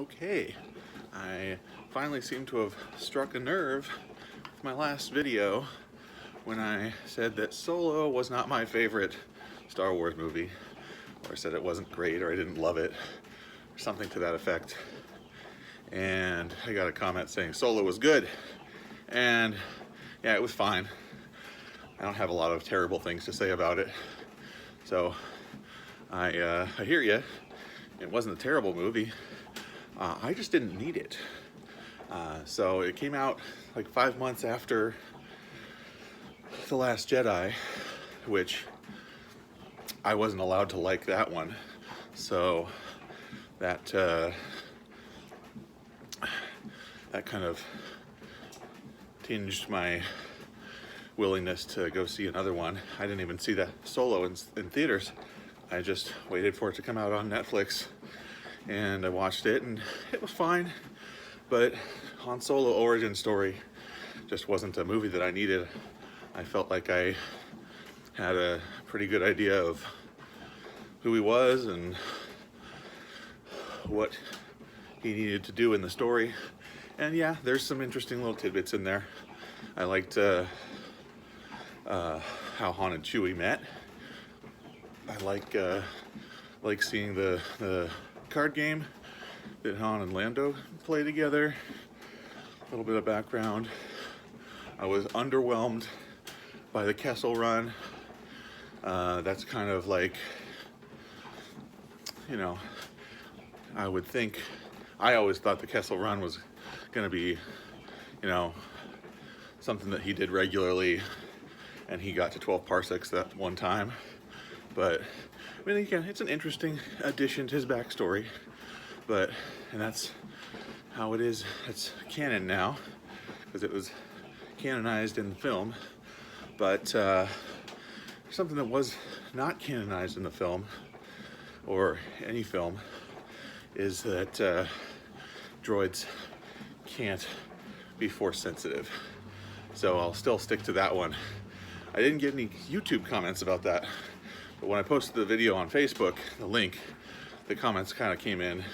Okay, I finally seem to have struck a nerve with my last video when I said that Solo was not my favorite Star Wars movie, or said it wasn't great, or I didn't love it, or something to that effect. And I got a comment saying Solo was good, and yeah, it was fine. I don't have a lot of terrible things to say about it, so I hear you. It wasn't a terrible movie. I just didn't need it. So it came out like 5 months after The Last Jedi, which I wasn't allowed to like that one. So that kind of tinged my willingness to go see another one. I didn't even see the Solo in theaters. I just waited for it to come out on Netflix, and I watched it, and it was fine. But Han Solo origin story just wasn't a movie that I needed. I felt like I had a pretty good idea of who he was and what he needed to do in the story. And yeah, there's some interesting little tidbits in there. I liked how Han and Chewie met. I like seeing the card game that Han and Lando play together. A little bit of background. I was underwhelmed by the Kessel Run. That's kind of like, you know, I always thought the Kessel Run was gonna be, you know, something that he did regularly, and he got to 12 parsecs that one time. But I mean, again, it's an interesting addition to his backstory. And that's how it is. It's canon now, because it was canonized in the film. But something that was not canonized in the film, or any film, is that droids can't be force sensitive. So I'll still stick to that one. I didn't get any YouTube comments about that. But when I posted the video on Facebook, the link, the comments kind of came in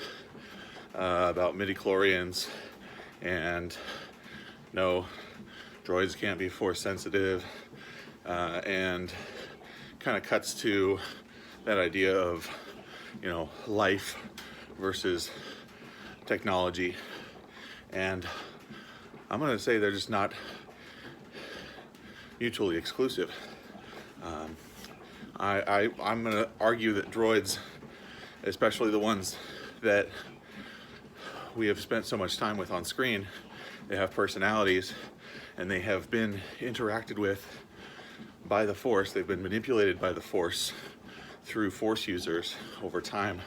about midichlorians and no, droids can't be force sensitive, and kind of cuts to that idea of, you know, life versus technology. And I'm going to say they're just not mutually exclusive. I'm going to argue that droids, especially the ones that we have spent so much time with on screen, they have personalities, and they have been interacted with by the Force. They've been manipulated by the Force through Force users over time.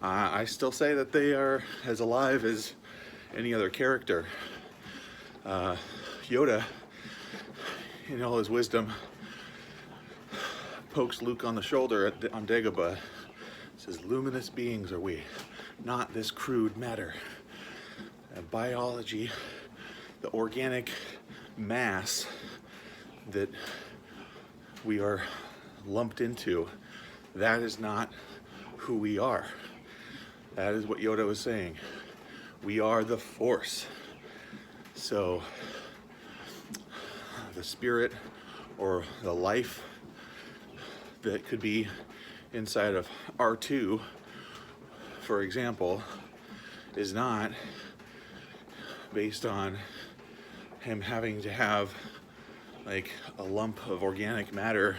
I still say that they are as alive as any other character. Yoda, in all his wisdom, pokes Luke on the shoulder on Dagobah. Says, "Luminous beings are we, not this crude matter." Biology, the organic mass that we are lumped into, that is not who we are. That is what Yoda was saying. We are the Force. So the spirit or the life that could be inside of R2, for example, is not based on him having to have like a lump of organic matter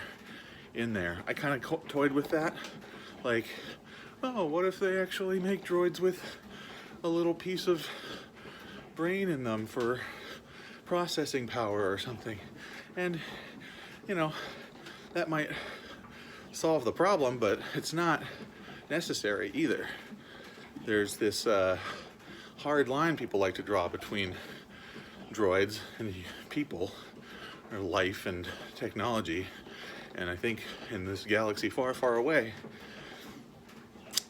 in there. I kind of toyed with that. Like, oh, what if they actually make droids with a little piece of brain in them for processing power or something? And, you know, that might solve the problem, but it's not necessary either. There's this hard line people like to draw between droids and people, or life and technology. And I think in this galaxy far, far away,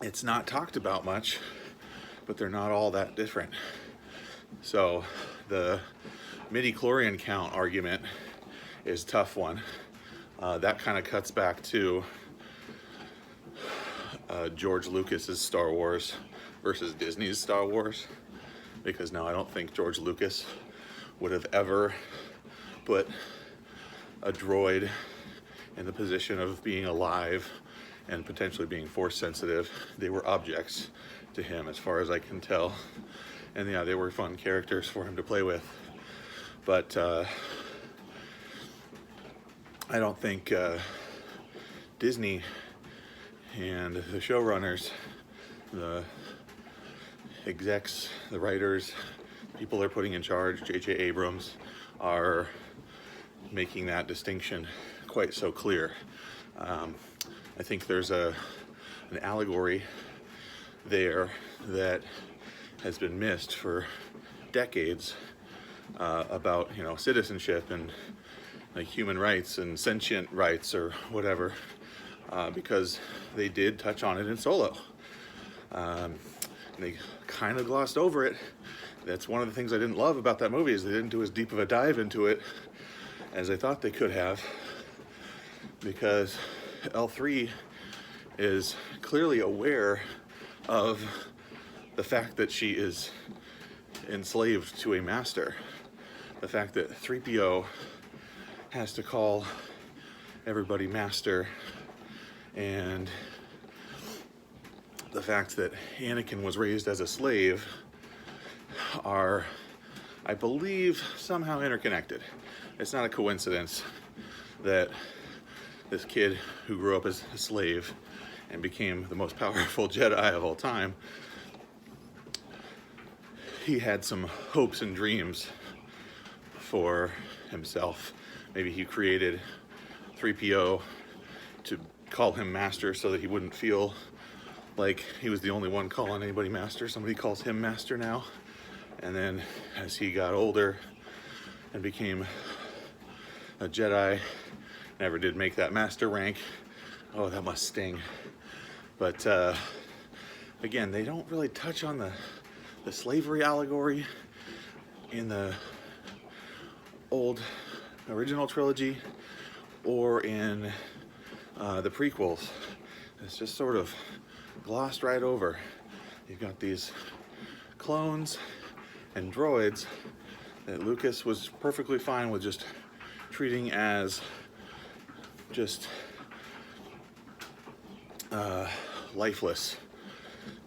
it's not talked about much, but they're not all that different. So the midichlorian count argument is a tough one. That kind of cuts back to George Lucas's Star Wars, versus Disney's Star Wars, because no, I don't think George Lucas would have ever put a droid in the position of being alive and potentially being force sensitive. They were objects to him, as far as I can tell. And yeah, they were fun characters for him to play with. But I don't think Disney and the showrunners, the execs, the writers, people they're putting in charge, J.J. Abrams, are making that distinction quite so clear. I think there's an allegory there that has been missed for decades about, you know, citizenship and like human rights and sentient rights or whatever, because they did touch on it in Solo. They kind of glossed over it. That's one of the things I didn't love about that movie, is they didn't do as deep of a dive into it as I thought they could have, because L3 is clearly aware of the fact that she is enslaved to a master. The fact that 3PO has to call everybody master, and the fact that Anakin was raised as a slave are, I believe, somehow interconnected. It's not a coincidence that this kid who grew up as a slave and became the most powerful Jedi of all time, he had some hopes and dreams for himself. Maybe he created 3PO to call him master so that he wouldn't feel like he was the only one calling anybody master. Somebody calls him master now. And then as he got older and became a Jedi, never did make that master rank. Oh, that must sting. But again, they don't really touch on the slavery allegory in the old original trilogy or in the prequels. It's just sort of glossed right over. You've got these clones and droids that Lucas was perfectly fine with just treating as just lifeless.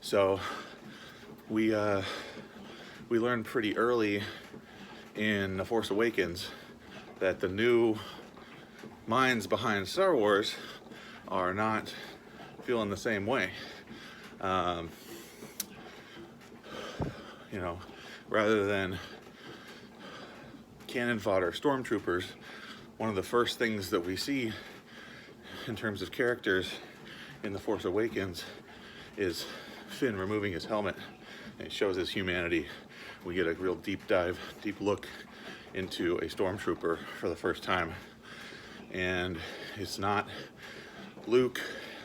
So we learned pretty early in The Force Awakens that the new minds behind Star Wars are not feeling the same way. You know, rather than cannon fodder stormtroopers, one of the first things that we see in terms of characters in The Force Awakens is Finn removing his helmet, and it shows his humanity. We get a real deep look into a stormtrooper for the first time. And it's not Luke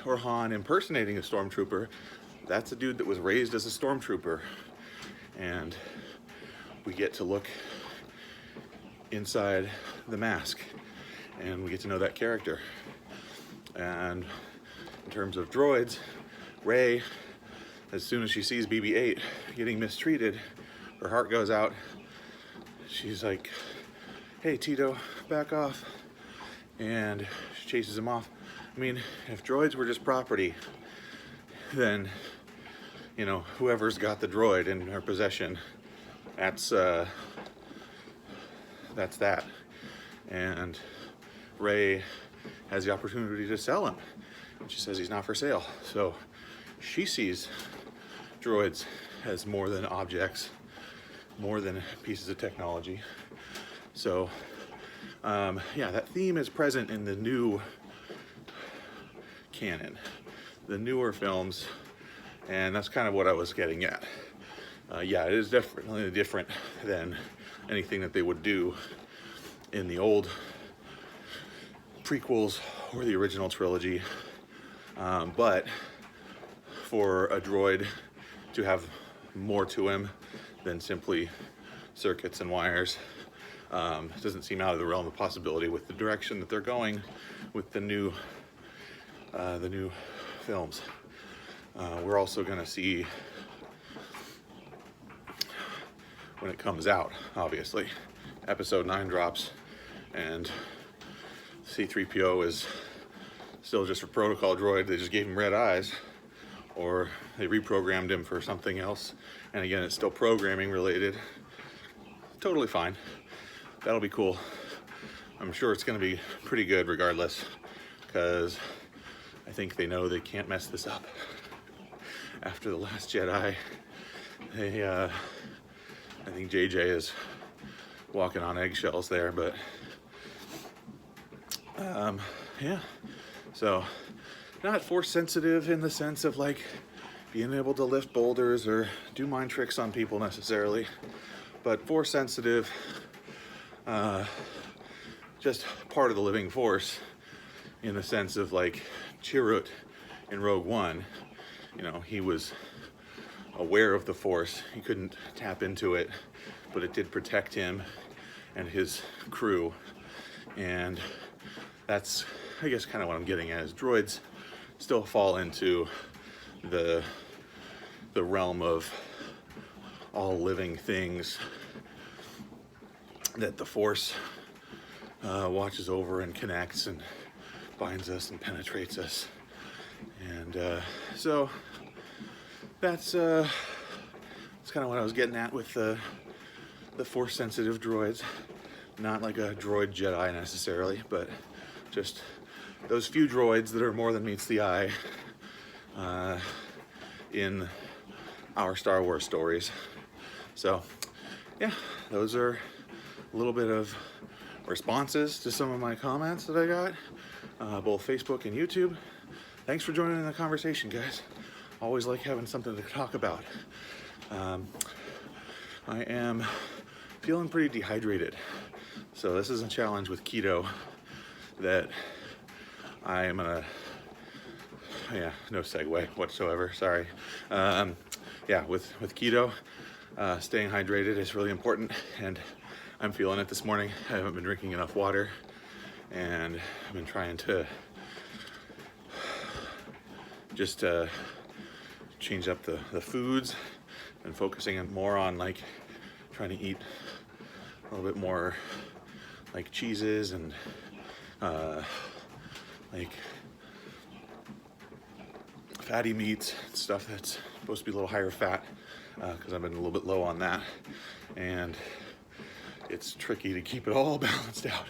or Han impersonating a stormtrooper. That's a dude that was raised as a stormtrooper. And we get to look inside the mask, and we get to know that character. And in terms of droids, Rey, as soon as she sees BB-8 getting mistreated, her heart goes out. She's like, hey, Tito, back off. And she chases him off. I mean, if droids were just property, then, you know, whoever's got the droid in her possession, that's that. And Rey has the opportunity to sell him. And she says he's not for sale. So she sees droids as more than objects, more than pieces of technology. So yeah, that theme is present in the new canon, the newer films, and that's kind of what I was getting at. Yeah, it is definitely different than anything that they would do in the old prequels or the original trilogy. But for a droid to have more to him than simply circuits and wires, it doesn't seem out of the realm of possibility with the direction that they're going with the new films. We're also going to see when it comes out, obviously. Episode 9 drops, and C-3PO is still just a protocol droid. They just gave him red eyes, or they reprogrammed him for something else. And again, it's still programming related. Totally fine. That'll be cool. I'm sure it's going to be pretty good regardless, because I think they know they can't mess this up. After The Last Jedi, I think JJ is walking on eggshells there, but yeah. So not force sensitive in the sense of like being able to lift boulders or do mind tricks on people necessarily, but force sensitive, just part of the living force in the sense of like Chirrut in Rogue One. You know, he was aware of the force. He couldn't tap into it, but it did protect him and his crew. And that's, I guess, kind of what I'm getting at, is droids still fall into the realm of all living things that the force watches over and connects and binds us and penetrates us. And so that's kind of what I was getting at with the force sensitive droids. Not like a droid Jedi necessarily, but just those few droids that are more than meets the eye in our Star Wars stories. So yeah, those are a little bit of responses to some of my comments that I got, both Facebook and YouTube. Thanks for joining in the conversation, guys. Always like having something to talk about. I am feeling pretty dehydrated, so this is a challenge with keto that I am gonna, yeah, no segue whatsoever, sorry. Yeah, with keto, staying hydrated is really important, and I'm feeling it this morning. I haven't been drinking enough water, and I've been trying to just change up the foods and focusing more on like trying to eat a little bit more like cheeses and like fatty meats, stuff that's supposed to be a little higher fat, because I've been a little bit low on that, and it's tricky to keep it all balanced out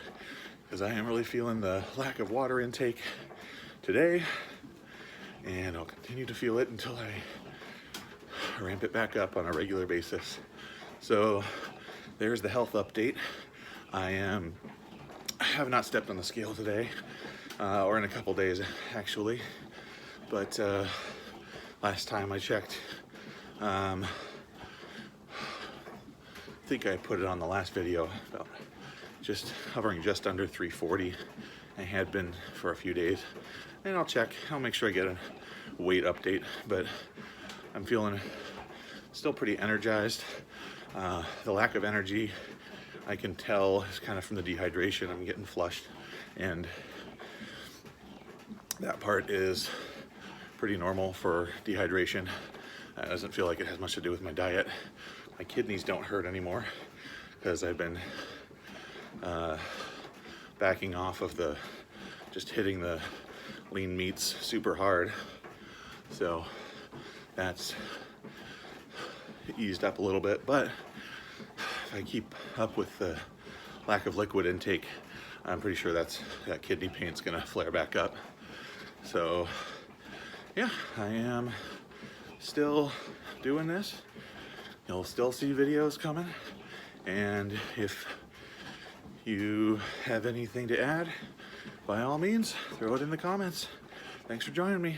because I am really feeling the lack of water intake today, and I'll continue to feel it until I ramp it back up on a regular basis. So there's the health update. I have not stepped on the scale today, or in a couple days actually, but last time I checked, I think I put it on the last video, about just hovering just under 340. I had been for a few days, and I'll make sure I get a weight update, but I'm feeling still pretty energized. The lack of energy, I can tell, is kind of from the dehydration. I'm getting flushed, and that part is pretty normal for dehydration. It doesn't feel like it has much to do with my diet. My kidneys don't hurt anymore because I've been backing off of just hitting the lean meats super hard. So that's eased up a little bit, but if I keep up with the lack of liquid intake, I'm pretty sure that kidney pain's gonna flare back up. So yeah, I am still doing this. You'll still see videos coming, and if you have anything to add, by all means, throw it in the comments. Thanks for joining me.